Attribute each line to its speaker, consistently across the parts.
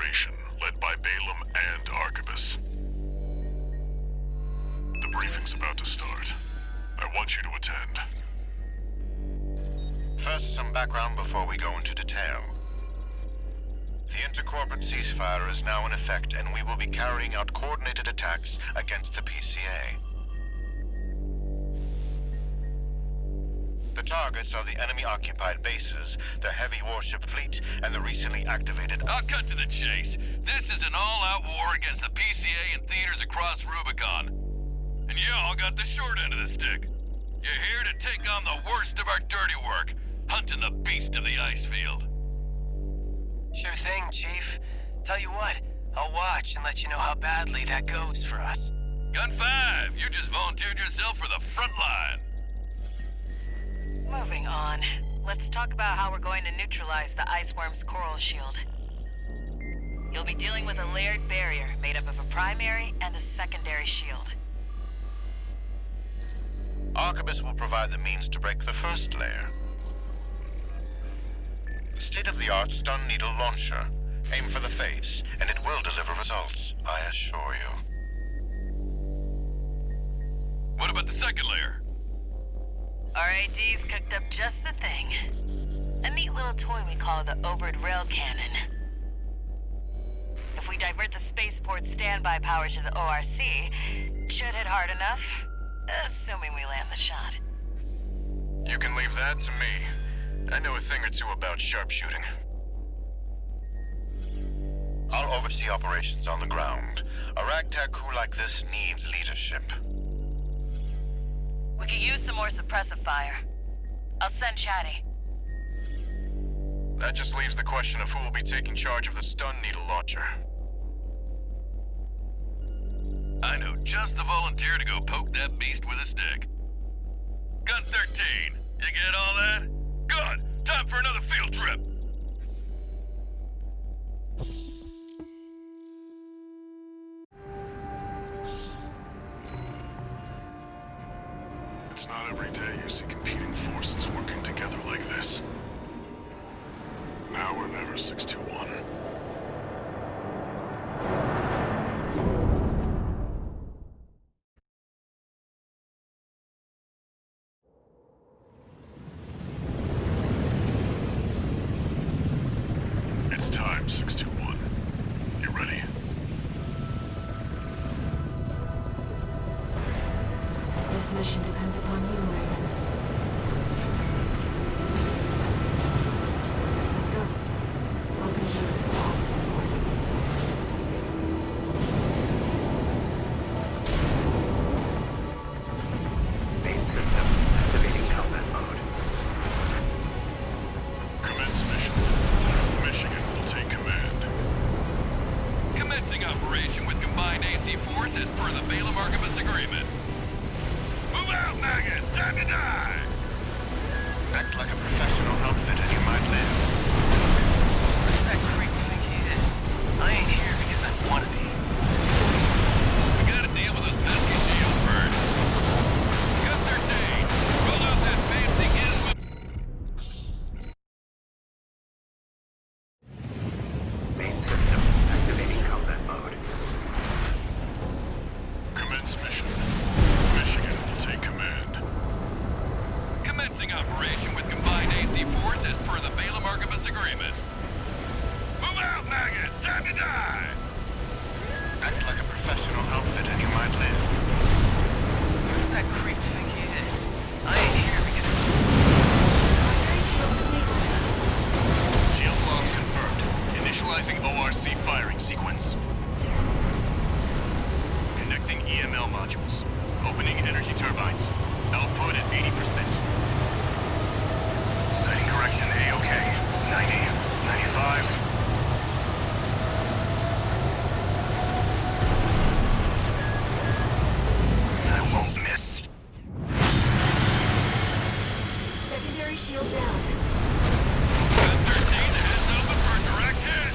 Speaker 1: operation led by Balaam and Arquebus. The briefing's about to start. I want you to attend.
Speaker 2: First, some background before we go into detail. The intercorporate ceasefire is now in effect, and we will be carrying out coordinated attacks against the PCA. The targets are the enemy-occupied bases, the heavy warship fleet, and the recently activated...
Speaker 3: I'll cut to the chase. This is an all-out war against the PCA and theaters across Rubicon. And y'all got the short end of the stick. You're here to take on the worst of our dirty work, hunting the beast of the ice field.
Speaker 4: Sure thing, Chief. Tell you what, I'll watch and let you know how badly that goes for us.
Speaker 3: Gun 5, you just volunteered yourself for the front line.
Speaker 5: Moving on. Let's talk about how we're going to neutralize the Iceworm's coral shield. You'll be dealing with a layered barrier made up of a primary and a secondary shield.
Speaker 2: Arquebus will provide the means to break the first layer. State-of-the-art stun needle launcher. Aim for the face, and it will deliver results, I assure you.
Speaker 3: What about the second layer?
Speaker 5: RAD's cooked up just the thing. A neat little toy we call the Overed Rail Cannon. If we divert the spaceport's standby power to the ORC, it should hit hard enough, assuming we land the shot.
Speaker 1: You can leave that to me. I know a thing or two about sharpshooting.
Speaker 2: I'll oversee operations on the ground. A ragtag crew like this needs leadership.
Speaker 5: We could use some more suppressive fire. I'll send Chatty.
Speaker 1: That just leaves the question of who will be taking charge of the stun needle launcher.
Speaker 3: I know just the volunteer to go poke that beast with a stick. Gun 13, you get all that? Good! Time for another field trip!
Speaker 1: It's not every day you see competing forces working together like this. Now or never, 621. It's time, 621. You ready?
Speaker 6: This mission depends upon you, Raven. What's up? I'll be here to offer support.
Speaker 7: Main system activating combat mode.
Speaker 1: Commence mission. Michigan will take command.
Speaker 3: Commencing operation with combined AC force as per the Balaam Arquebus agreement. Move out, maggots! Time to die!
Speaker 2: Act like a professional outfit and you might live.
Speaker 4: What does that creep think he is? I ain't here because I want to be.
Speaker 3: We gotta deal with those pesky shields first. Gun 13, roll out that fancy gizmo.
Speaker 7: Main system activating combat mode.
Speaker 1: Commence mission. Michigan will take command.
Speaker 3: Commencing operation with combined AC force as per the Balaam Arquebus agreement. Move out, maggots! Time to die!
Speaker 2: Act like a professional outfit and you might live.
Speaker 4: What does that creep think he is? I ain't here because
Speaker 1: Shield loss confirmed. Initializing ORC firing sequence. Connecting EML modules. Opening energy turbines. Output at 80%. Sighting correction A-OK. 90, 95. I won't miss.
Speaker 6: Secondary shield down.
Speaker 3: Gun 13, the head's open for a direct hit!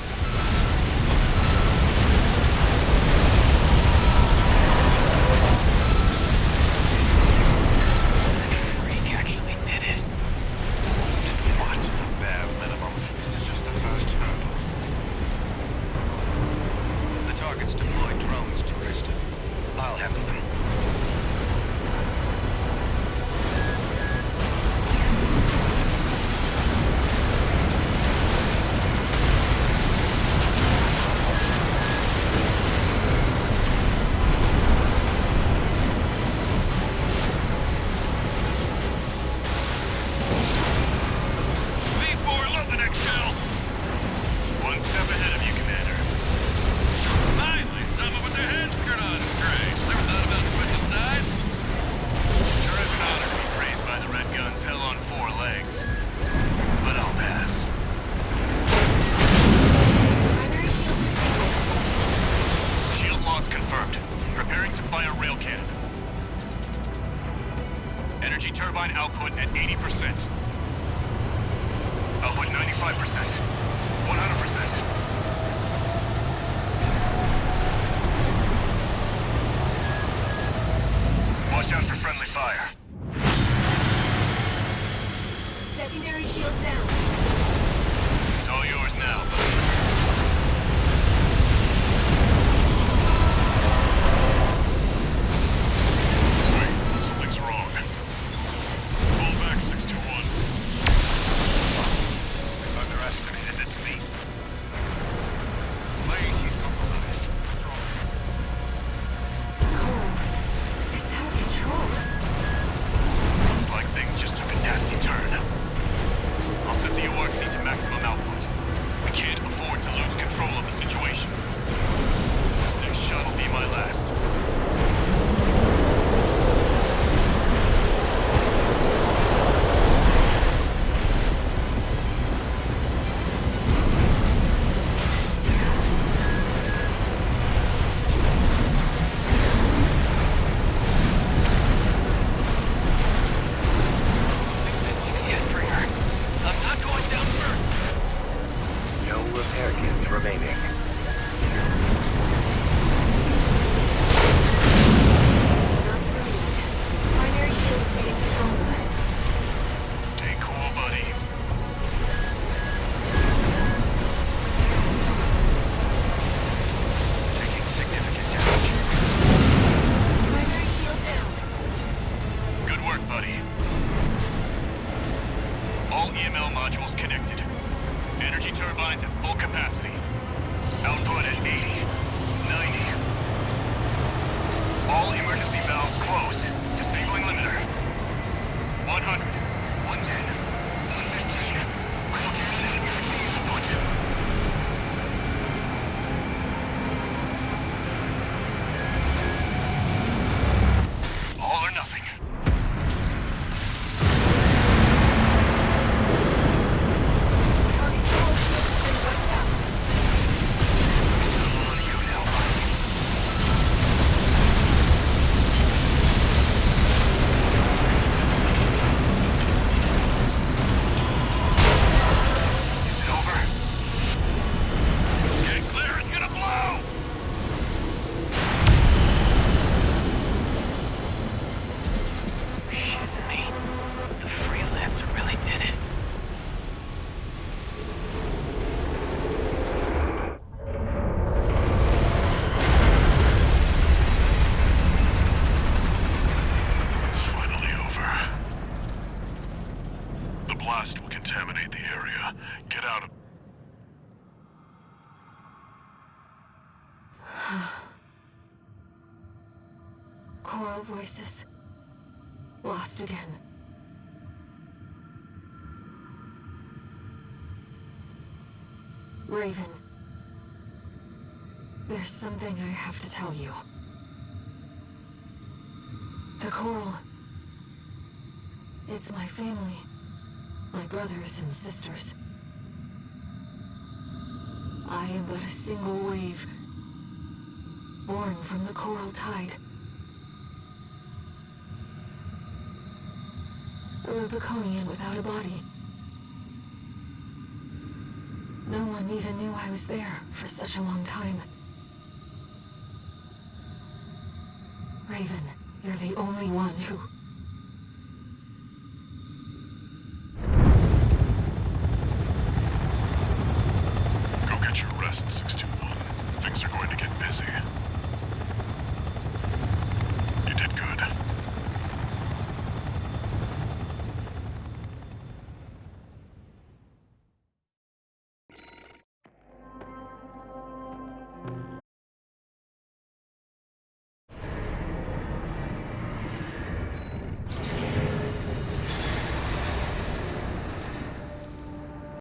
Speaker 4: that freak actually did it.
Speaker 2: Didn't watch the bare minimum. This is just the first hurdle.
Speaker 8: targets deployed drones, tourist. I'll handle them.
Speaker 3: V4, load the next shell!
Speaker 1: One step ahead of you, Commander.
Speaker 3: Finally, someone with their head skirt on straight. Never thought about switching sides?
Speaker 1: Sure is an honor to be praised by the Red Guns hell on 4 legs. But I'll pass.
Speaker 6: Primary shield disabled.
Speaker 1: Shield loss confirmed. Preparing to fire rail cannon. Energy turbine output at 80%. Output 95%. 100%. Watch out for friendly fire.
Speaker 6: Secondary shield down.
Speaker 1: It's all yours now. Wait, something's wrong. Fall back, 621.
Speaker 2: We've underestimated this beast.
Speaker 1: My AC's compromised.
Speaker 6: Coral. It's out of control.
Speaker 1: Looks like things just took a nasty turn. I'll set the ORC to maximum output. We can't afford to lose control of the situation. This next shot will be my last.
Speaker 4: Do this to me, Endbringer. I'm not going down first.
Speaker 7: No repair kits remaining.
Speaker 6: Not through yet. Its primary shield is getting stronger.
Speaker 1: Stay cool, buddy.
Speaker 2: Taking significant damage.
Speaker 6: Primary shield down.
Speaker 1: Good work, buddy. All EML modules connected. Energy turbines at full capacity. Output at 80, 90. All emergency valves closed. Disabling limiter. 100, 110, 115. Rail cannon and emergency input. All or nothing.
Speaker 6: Target coral shield has been wiped out.
Speaker 2: On you now, buddy.
Speaker 1: Is it over?
Speaker 3: Get clear, it's gonna blow!
Speaker 4: Shit me. The freelancer really did it.
Speaker 1: It's finally over. The blast will contaminate the area. Get out of...
Speaker 6: Coral voices. Lost again. Raven. There's something I have to tell you. The Coral. It's my family. My brothers and sisters. I am but a single wave. Born from the Coral Tide. A Rubiconian without a body. No one even knew I was there for such a long time. Raven, you're the only one who...
Speaker 1: Go get your rest,